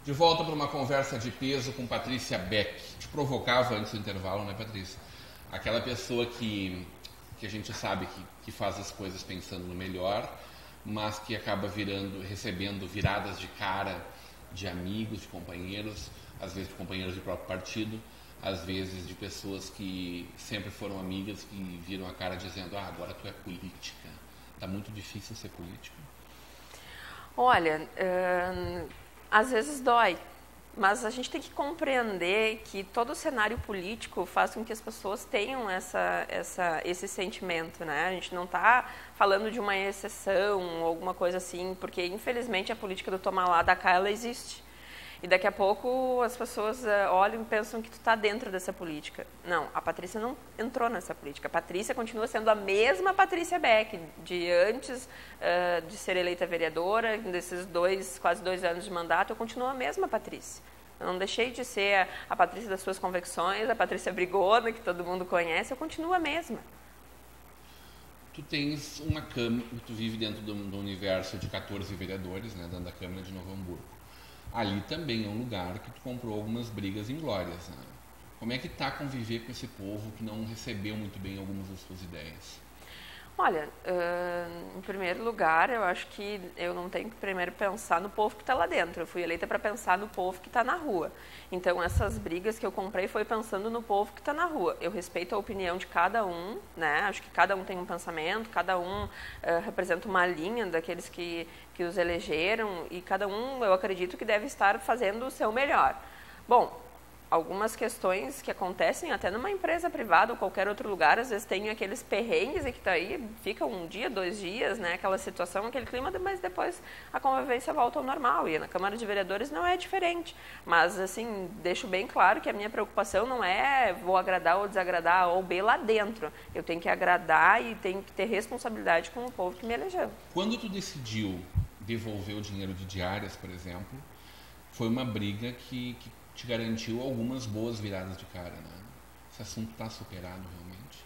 De volta para uma conversa de peso com Patrícia Beck. Te provocava antes do intervalo, né, Patrícia? Aquela pessoa que a gente sabe que faz as coisas pensando no melhor, mas que acaba recebendo viradas de cara de amigos, de companheiros, às vezes de companheiros do próprio partido, às vezes de pessoas que sempre foram amigas que viram a cara dizendo: agora tu é política. Tá muito difícil ser política. Olha, às vezes dói, mas a gente tem que compreender que todo o cenário político faz com que as pessoas tenham esse sentimento, né? A gente não está falando de uma exceção ou alguma coisa assim, porque infelizmente a política do tomar lá da cá, ela existe. E daqui a pouco as pessoas olham e pensam que tu está dentro dessa política. Não, a Patrícia não entrou nessa política. A Patrícia continua sendo a mesma Patrícia Beck, de antes de ser eleita vereadora, desses quase 2 anos de mandato, eu continuo a mesma Patrícia. Eu não deixei de ser a Patrícia das suas convicções, a Patrícia Brigona, que todo mundo conhece, eu continuo a mesma. Tu tens uma Câmara, tu vive dentro do universo de 14 vereadores, né, dentro da Câmara de Novo Hamburgo. Ali também é um lugar que tu comprou algumas brigas inglórias, né? Como é que tá conviver com esse povo que não recebeu muito bem algumas das suas ideias? Olha, em primeiro lugar, eu acho que eu não tenho que primeiro pensar no povo que está lá dentro. Eu fui eleita para pensar no povo que está na rua. Então, essas brigas que eu comprei foi pensando no povo que está na rua. Eu respeito a opinião de cada um, né? Acho que cada um tem um pensamento, cada um representa uma linha daqueles que os elegeram e cada um, eu acredito, que deve estar fazendo o seu melhor. Bom, algumas questões que acontecem até numa empresa privada ou qualquer outro lugar, às vezes tem aqueles perrengues e que tá aí, fica 1 dia, 2 dias, né, aquela situação, aquele clima, mas depois a convivência volta ao normal, e na Câmara de Vereadores não é diferente, mas assim, deixo bem claro que a minha preocupação não é vou agradar ou desagradar A ou B lá dentro, eu tenho que agradar e tenho que ter responsabilidade com o povo que me elegeu. Quando tu decidiu devolver o dinheiro de diárias, por exemplo, foi uma briga que te garantiu algumas boas viradas de cara, né? Esse assunto está superado realmente?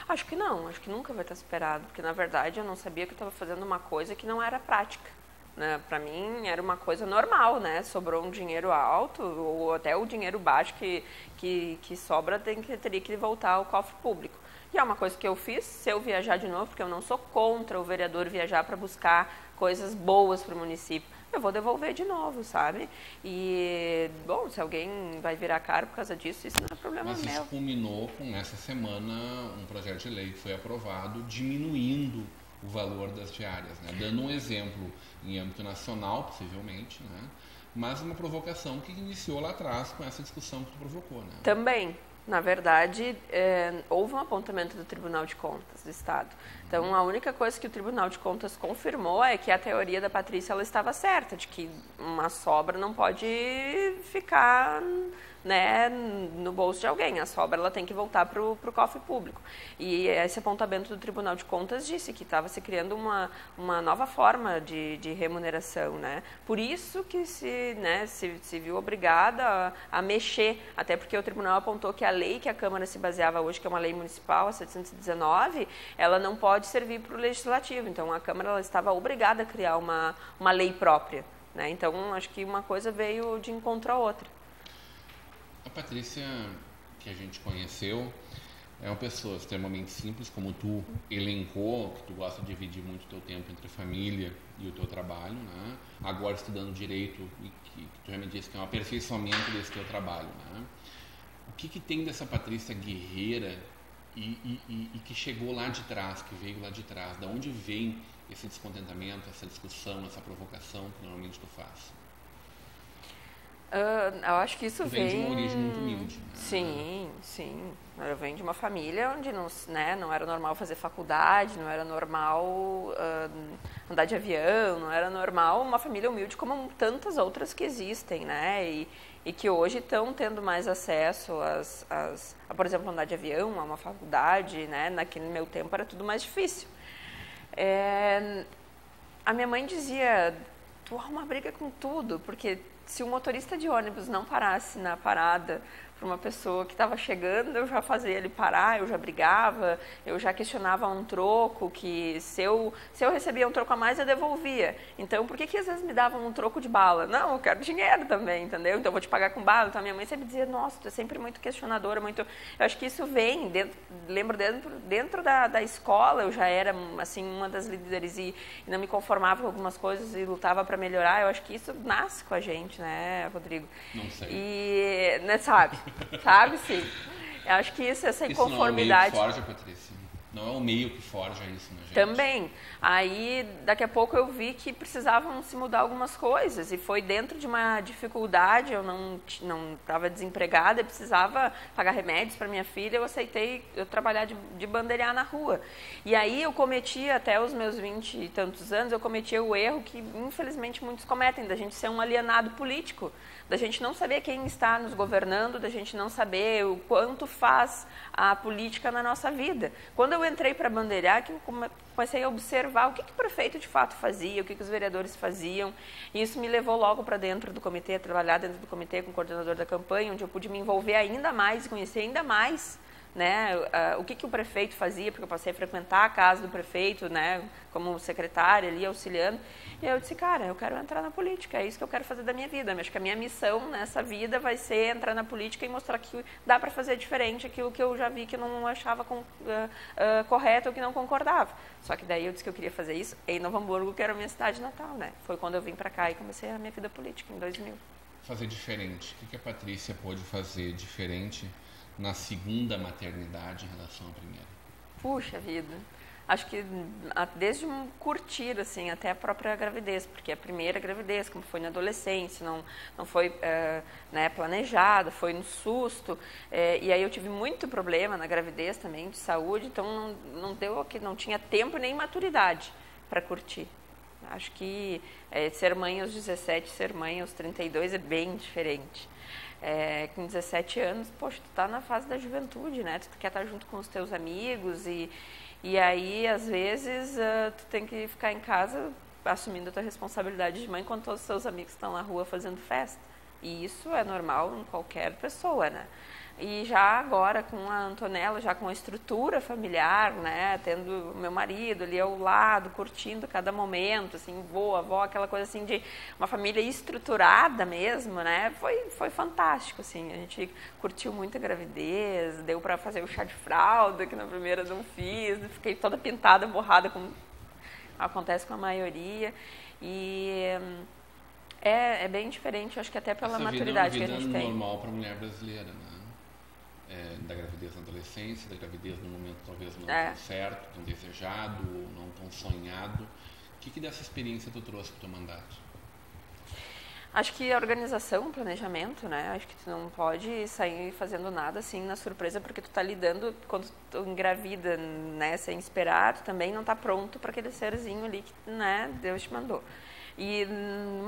Acho que não, acho que nunca vai estar superado, porque na verdade eu não sabia que eu estava fazendo uma coisa que não era prática, né? Para mim era uma coisa normal, né? Sobrou um dinheiro alto ou até o dinheiro baixo que sobra teria que voltar ao cofre público. E é uma coisa que eu fiz, se eu viajar de novo, porque eu não sou contra o vereador viajar para buscar coisas boas para o município, eu vou devolver de novo, sabe? E, bom, se alguém vai virar cara por causa disso, isso não é problema meu. Mas isso culminou com, essa semana, um projeto de lei que foi aprovado diminuindo o valor das diárias, né? Dando um exemplo em âmbito nacional, possivelmente, né? Mas uma provocação que iniciou lá atrás com essa discussão que tu provocou, né? Também. Na verdade, houve um apontamento do Tribunal de Contas do Estado. Então, a única coisa que o Tribunal de Contas confirmou é que a teoria da Patrícia ela estava certa, de que uma sobra não pode ficar, né, no bolso de alguém. A sobra ela tem que voltar para o cofre público. E esse apontamento do Tribunal de Contas disse que estava se criando uma nova forma de remuneração, né? Por isso que se viu obrigada a mexer, até porque o Tribunal apontou que a lei que a Câmara se baseava hoje, que é uma lei municipal, a 719, ela não pode servir para o Legislativo. Então, a Câmara ela estava obrigada a criar uma lei própria, né? Então, acho que uma coisa veio de encontro à outra. A Patrícia, que a gente conheceu, é uma pessoa extremamente simples, como tu elencou, que tu gosta de dividir muito o teu tempo entre a família e o teu trabalho, né? Agora estudando Direito, e que tu já me disse que é um aperfeiçoamento desse teu trabalho, né? O que tem dessa Patrícia guerreira e que chegou lá de trás, que veio lá de trás? Da onde vem esse descontentamento, essa discussão, essa provocação que normalmente tu faz? Eu acho que isso vem de uma origem muito humilde. Né? Sim. Eu venho de uma família onde não era normal fazer faculdade, não era normal andar de avião, não era normal uma família humilde como tantas outras que existem, né? E que hoje estão tendo mais acesso a, por exemplo, andar de avião, a uma faculdade, né? Naquele meu tempo era tudo mais difícil. A minha mãe dizia, tu arruma briga com tudo, porque se o motorista de ônibus não parasse na parada para uma pessoa que estava chegando, eu já fazia ele parar, eu já brigava, eu já questionava um troco, que se eu recebia um troco a mais, eu devolvia. Então, por que às vezes me davam um troco de bala? Não, eu quero dinheiro também, entendeu? Então, eu vou te pagar com bala. Então, a minha mãe sempre dizia, nossa, tu é sempre muito questionadora, muito... Eu acho que isso vem, dentro da escola, eu já era, assim, uma das líderes e não me conformava com algumas coisas e lutava para melhorar. Eu acho que isso nasce com a gente, né, Rodrigo? Não sei. E, né, sabe, sim. Eu acho que essa inconformidade... Isso não é o meio que forja, Patrícia. Não é o meio que forja isso na gente. Também. Aí, daqui a pouco eu vi que precisavam se mudar algumas coisas. E foi dentro de uma dificuldade, eu não estava desempregada, eu precisava pagar remédios para minha filha, eu aceitei eu trabalhar de bandeirar na rua. E aí eu cometi, até os meus 20 e tantos anos, eu cometi o erro que infelizmente muitos cometem, da gente ser um alienado político, da gente não saber quem está nos governando, da gente não saber o quanto faz a política na nossa vida. Quando eu entrei para bandeirar, que eu comecei a observar o que o prefeito de fato fazia, o que os vereadores faziam, e isso me levou logo para dentro do comitê, a trabalhar dentro do comitê com o coordenador da campanha, onde eu pude me envolver ainda mais, conhecer ainda mais, né, o que o prefeito fazia, porque eu passei a frequentar a casa do prefeito, né, como secretária ali, auxiliando, e eu disse, cara, eu quero entrar na política, é isso que eu quero fazer da minha vida. Acho que a minha missão nessa vida vai ser entrar na política e mostrar que dá para fazer diferente aquilo que eu já vi que eu não achava correto ou que não concordava. Só que daí eu disse que eu queria fazer isso em Novo Hamburgo, que era a minha cidade natal, né? Foi quando eu vim para cá e comecei a minha vida política, em 2000. Fazer diferente. O que a Patrícia pôde fazer diferente na segunda maternidade em relação à primeira? Puxa vida. Acho que desde um curtir, assim, até a própria gravidez, porque a primeira gravidez, como foi na adolescência, não foi né, planejada, foi no susto, e aí eu tive muito problema na gravidez também, de saúde, então não tinha tempo nem maturidade para curtir. Acho que ser mãe aos 17, ser mãe aos 32 é bem diferente. Com 17 anos, poxa, tu tá na fase da juventude, né? Tu quer estar junto com os teus amigos e aí, às vezes, tu tem que ficar em casa assumindo a tua responsabilidade de mãe quando todos os teus amigos estão na rua fazendo festa. E isso é normal em qualquer pessoa, né? E já agora com a Antonella, já com a estrutura familiar, né, tendo meu marido ali ao lado, curtindo cada momento, assim, vô, avó, aquela coisa assim de uma família estruturada mesmo, né, foi fantástico, assim, a gente curtiu muito a gravidez, deu para fazer o chá de fralda, que na primeira não fiz, fiquei toda pintada, borrada, como acontece com a maioria, e é bem diferente, acho que até pela maturidade que a gente tem. Essa vida é normal para a mulher brasileira, né? Da gravidez na adolescência, da gravidez no momento talvez não tão certo, tão desejado, não tão sonhado. O que dessa experiência tu trouxe para o teu mandato? Acho que a organização, o planejamento, né? Acho que tu não pode sair fazendo nada assim na surpresa, porque tu tá lidando, quando tu engravida, né, sem esperar, tu também não tá pronto para aquele serzinho ali que, né, Deus te mandou. E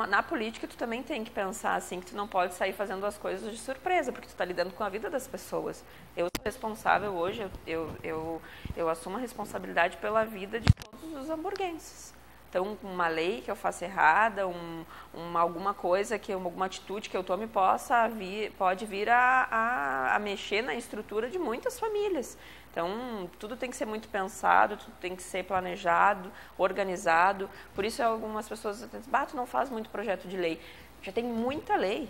na política tu também tem que pensar assim, que tu não pode sair fazendo as coisas de surpresa, porque tu está lidando com a vida das pessoas. Eu sou responsável hoje, eu assumo a responsabilidade pela vida de todos os hamburguenses. Então, uma lei que eu faça errada, alguma coisa, alguma atitude que eu tome pode vir a mexer na estrutura de muitas famílias. Então, tudo tem que ser muito pensado, tudo tem que ser planejado, organizado. Por isso, algumas pessoas dizem, tu não faz muito projeto de lei. Já tem muita lei.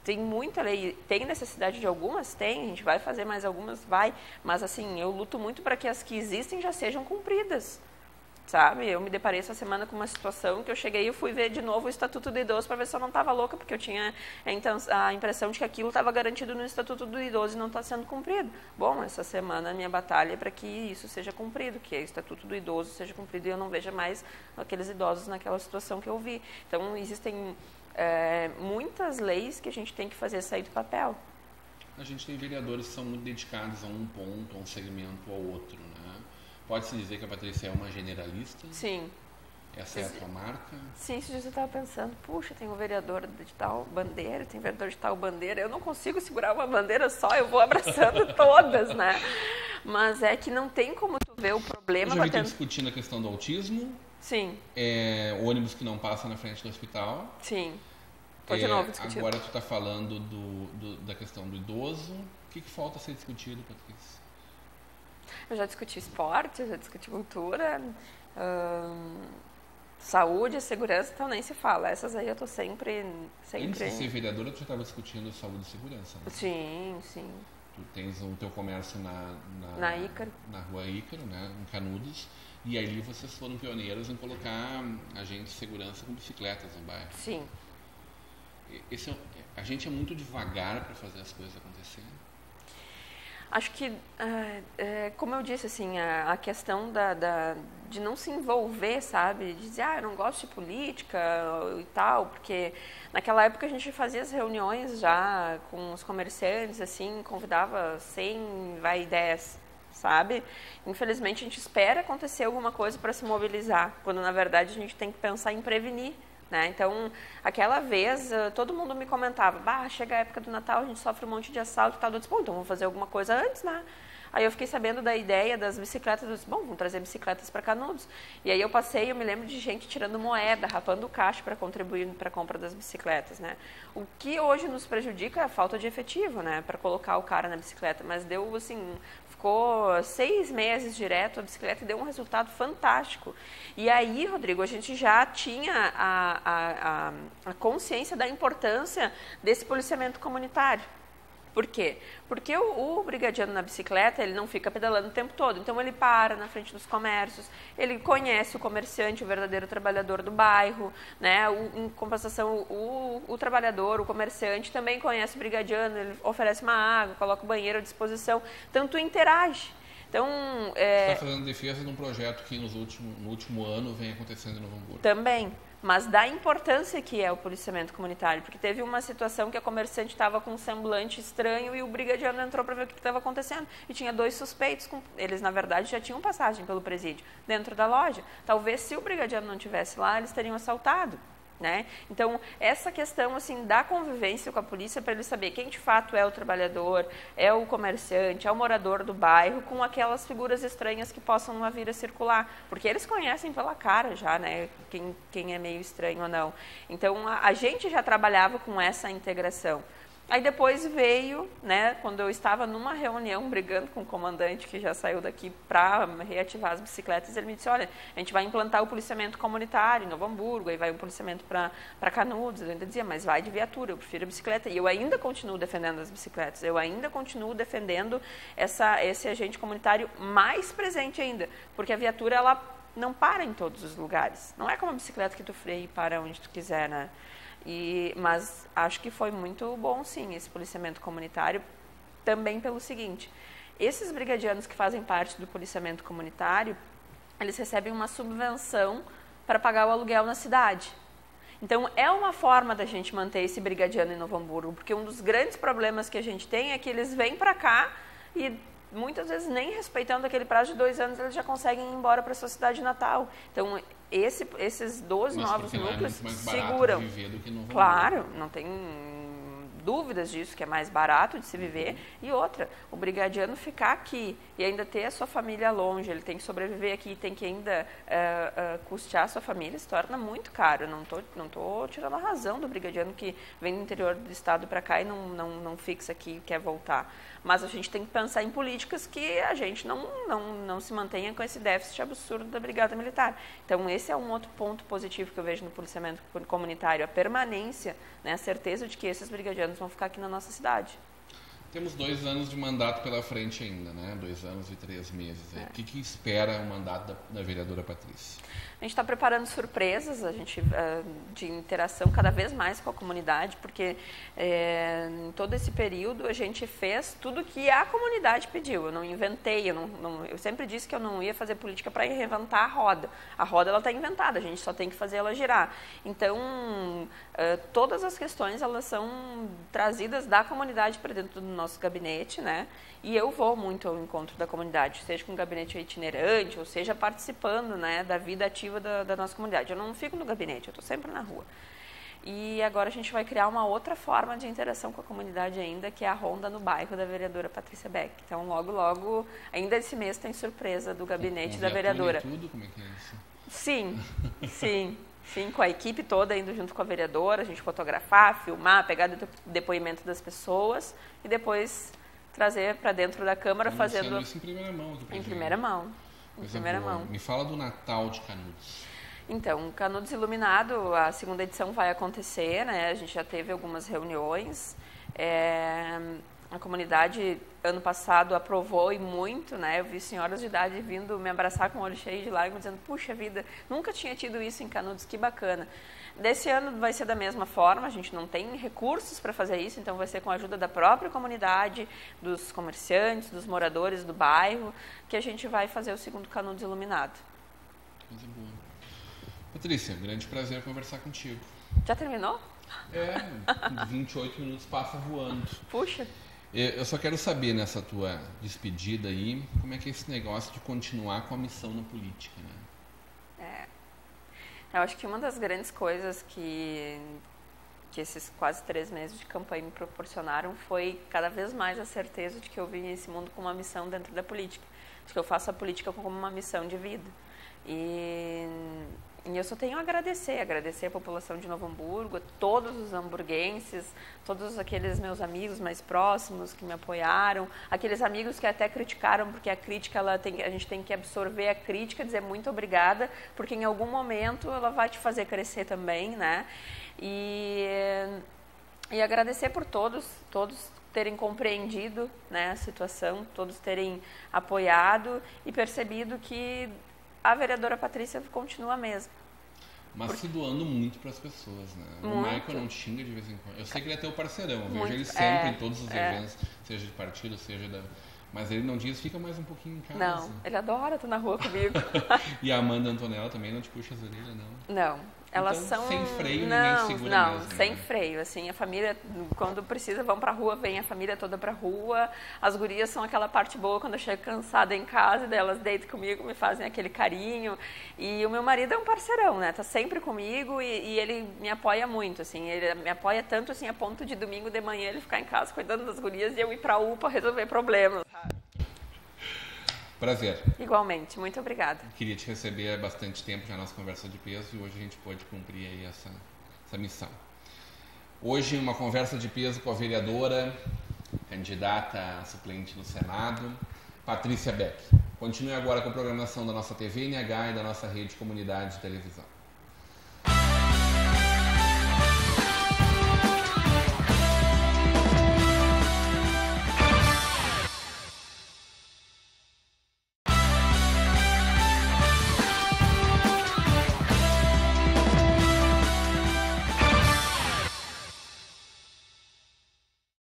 Tem muita lei. Tem necessidade de algumas? Tem. A gente vai fazer mais algumas? Vai. Mas, assim, eu luto muito para que as que existem já sejam cumpridas. Sabe? Eu me deparei essa semana com uma situação que eu cheguei e fui ver de novo o Estatuto do Idoso para ver se eu não estava louca, porque eu tinha a impressão de que aquilo estava garantido no Estatuto do Idoso e não está sendo cumprido. Bom, essa semana a minha batalha é para que isso seja cumprido, que o Estatuto do Idoso seja cumprido e eu não veja mais aqueles idosos naquela situação que eu vi. Então, existem muitas leis que a gente tem que fazer sair do papel. A gente tem vereadores que são muito dedicados a um ponto, a um segmento ou ao outro, né? Pode-se dizer que a Patrícia é uma generalista? Sim. Essa é a tua marca? Sim, esses dias eu estava pensando, puxa, tem um vereador de tal bandeira, tem um vereador de tal bandeira, eu não consigo segurar uma bandeira só, eu vou abraçando todas, né? Mas é que não tem como tu ver o problema... Eu já vi tu discutindo a questão do autismo. Sim. O ônibus que não passa na frente do hospital. Sim. Tô de novo discutindo. Agora tu está falando da questão do idoso. O que falta ser discutido, Patrícia? Eu já discuti esporte, eu já discuti cultura, saúde, segurança, então nem se fala. Essas aí eu tô sempre... Antes de ser vereadora, tu já estava discutindo saúde e segurança, né? Sim, sim. Tu tens o teu comércio na Ícaro. Na rua Ícaro, né? Em Canudos. E ali vocês foram pioneiros em colocar agentes de segurança com bicicletas no bairro. Sim. A gente é muito devagar para fazer as coisas acontecerem. Acho que, como eu disse, assim, a questão de não se envolver, sabe? De dizer, eu não gosto de política e tal, porque naquela época a gente fazia as reuniões já com os comerciantes, assim, convidava 100, 10, sabe? Infelizmente a gente espera acontecer alguma coisa para se mobilizar, quando na verdade a gente tem que pensar em prevenir. Né? Então, aquela vez, todo mundo me comentava, chega a época do Natal, a gente sofre um monte de assalto e tal. Eu disse, então vamos fazer alguma coisa antes, né? Aí eu fiquei sabendo da ideia das bicicletas, eu disse, vamos trazer bicicletas para Canudos. E aí eu me lembro de gente tirando moeda, rapando o caixa para contribuir para a compra das bicicletas, né? O que hoje nos prejudica é a falta de efetivo, né? Para colocar o cara na bicicleta, mas deu, assim... Ficou 6 meses direto a bicicleta e deu um resultado fantástico. E aí, Rodrigo, a gente já tinha a consciência da importância desse policiamento comunitário. Por quê? Porque o brigadiano na bicicleta, ele não fica pedalando o tempo todo. Então, ele para na frente dos comércios, ele conhece o comerciante, o verdadeiro trabalhador do bairro, né? Em compensação, o trabalhador, o comerciante, também conhece o brigadiano, ele oferece uma água, coloca o banheiro à disposição. Então, tu interage. Então, Você está fazendo defesa de um projeto que no último ano vem acontecendo em Novo Hamburgo. Também. Mas da importância que é o policiamento comunitário, porque teve uma situação que a comerciante estava com um semblante estranho e o brigadiano entrou para ver o que estava acontecendo. E tinha 2 suspeitos, eles na verdade já tinham passagem pelo presídio dentro da loja. Talvez se o brigadiano não estivesse lá, eles teriam assaltado. Né? Então, essa questão assim, da convivência com a polícia para ele saber quem de fato é o trabalhador, é o comerciante, é o morador do bairro, com aquelas figuras estranhas que possam vir a circular, porque eles conhecem pela cara já, né? Quem é meio estranho ou não. Então, a gente já trabalhava com essa integração. Aí depois veio, né, quando eu estava numa reunião brigando com o comandante que já saiu daqui para reativar as bicicletas, ele me disse, olha, a gente vai implantar o policiamento comunitário em Novo Hamburgo, aí vai um policiamento para Canudos. Eu ainda dizia, mas vai de viatura, eu prefiro a bicicleta. E eu ainda continuo defendendo as bicicletas, eu ainda continuo defendendo esse agente comunitário mais presente ainda, porque a viatura, ela não para em todos os lugares. Não é como a bicicleta que tu freia e para onde tu quiser, né? Mas acho que foi muito bom, sim, esse policiamento comunitário, também pelo seguinte, esses brigadianos que fazem parte do policiamento comunitário, eles recebem uma subvenção para pagar o aluguel na cidade. Então, é uma forma da gente manter esse brigadiano em Novo Hamburgo, porque um dos grandes problemas que a gente tem é que eles vêm para cá e muitas vezes nem respeitando aquele prazo de 2 anos, eles já conseguem ir embora para a sua cidade natal. Então, esses 12 novos núcleos seguram. Viver do que Novo Hamburgo. Claro, não tem dúvidas disso, que é mais barato de se viver. E outra, o brigadiano ficar aqui e ainda ter a sua família longe, ele tem que sobreviver aqui, tem que ainda custear a sua família, se torna muito caro. Não tô tirando a razão do brigadiano que vem do interior do estado para cá e não fixa aqui e quer voltar. Mas a gente tem que pensar em políticas que a gente não se mantenha com esse déficit absurdo da Brigada Militar. Então, esse é um outro ponto positivo que eu vejo no policiamento comunitário, a permanência, né, a certeza de que esses brigadianos vão ficar aqui na nossa cidade. Temos 2 anos de mandato pela frente ainda, né? 2 anos e 3 meses. O que espera o mandato da vereadora Patrícia? A gente está preparando surpresas, de interação cada vez mais com a comunidade, porque em todo esse período a gente fez tudo que a comunidade pediu. Eu não inventei, eu sempre disse que eu não ia fazer política para reinventar a roda. A roda ela está inventada, a gente só tem que fazer ela girar. Então, todas as questões elas são trazidas da comunidade para dentro do nosso gabinete, né? E eu vou muito ao encontro da comunidade, seja com o gabinete itinerante, ou seja participando, né, da vida ativa da nossa comunidade. Eu não fico no gabinete, eu estou sempre na rua. E agora a gente vai criar uma outra forma de interação com a comunidade ainda, que é a ronda no bairro da vereadora Patrícia Beck. Então, logo, ainda esse mês tem surpresa do gabinete da vereadora. Tudo? Como é que é isso? Sim, sim. Sim, com a equipe toda indo junto com a vereadora, a gente fotografar, filmar, pegar depoimento das pessoas e depois trazer para dentro da Câmara fazendo isso em primeira mão. Em primeira mão. Em primeira mão. Me fala do Natal de Canudos. Então, Canudos Iluminado, a segunda edição vai acontecer, né? A gente já teve algumas reuniões. A comunidade, ano passado, aprovou e muito, né? Eu vi senhoras de idade vindo me abraçar com o olho cheio de lágrimas, dizendo, puxa vida, nunca tinha tido isso em Canudos, que bacana. Desse ano vai ser da mesma forma, a gente não tem recursos para fazer isso, então vai ser com a ajuda da própria comunidade, dos comerciantes, dos moradores do bairro, que a gente vai fazer o segundo Canudos Iluminado. Coisa boa. Patrícia, grande prazer conversar contigo. Já terminou? 28 minutos passa voando. Puxa. Eu só quero saber, nessa tua despedida aí, como é que é esse negócio de continuar com a missão na política, né? Eu acho que uma das grandes coisas que esses quase 3 meses de campanha me proporcionaram foi cada vez mais a certeza de que eu vim nesse mundo com uma missão dentro da política. De que eu faço a política como uma missão de vida. E eu só tenho a agradecer a população de Novo Hamburgo, a todos os hamburguenses, todos aqueles meus amigos mais próximos que me apoiaram, aqueles amigos que até criticaram, porque a crítica, a gente tem que absorver a crítica, dizer muito obrigada, porque em algum momento ela vai te fazer crescer também, né? E agradecer por todos terem compreendido, né, a situação, todos terem apoiado e percebido que a vereadora Patrícia continua a mesma. Mas se doando muito para as pessoas, né? O Michael não te xinga de vez em quando. Eu sei que ele é teu parceirão, eu vejo ele sempre em todos os eventos, seja de partido, seja da... Mas ele não diz, fica mais um pouquinho em casa. Não, ele adora estar na rua comigo. E a Amanda Antonella também não te puxa as orelhas, não? Não. Elas então, são... sem freio, ninguém segura Não, mesmo, sem né? freio, assim, a família, quando precisa, vão pra rua, vem a família toda pra rua, as gurias são aquela parte boa, quando eu chego cansada em casa, elas deitam comigo, me fazem aquele carinho, e o meu marido é um parceirão, né, tá sempre comigo, e ele me apoia muito, assim, ele me apoia tanto, assim, a ponto de domingo de manhã ele ficar em casa cuidando das gurias e eu ir pra UPA resolver problemas, sabe? Prazer. Igualmente, muito obrigada. Queria te receber há bastante tempo já na nossa conversa de peso e hoje a gente pôde cumprir aí essa missão. Hoje uma conversa de peso com a vereadora, candidata a suplente no Senado, Patrícia Beck. Continue agora com a programação da nossa TV NH e da nossa rede Comunidade de Televisão.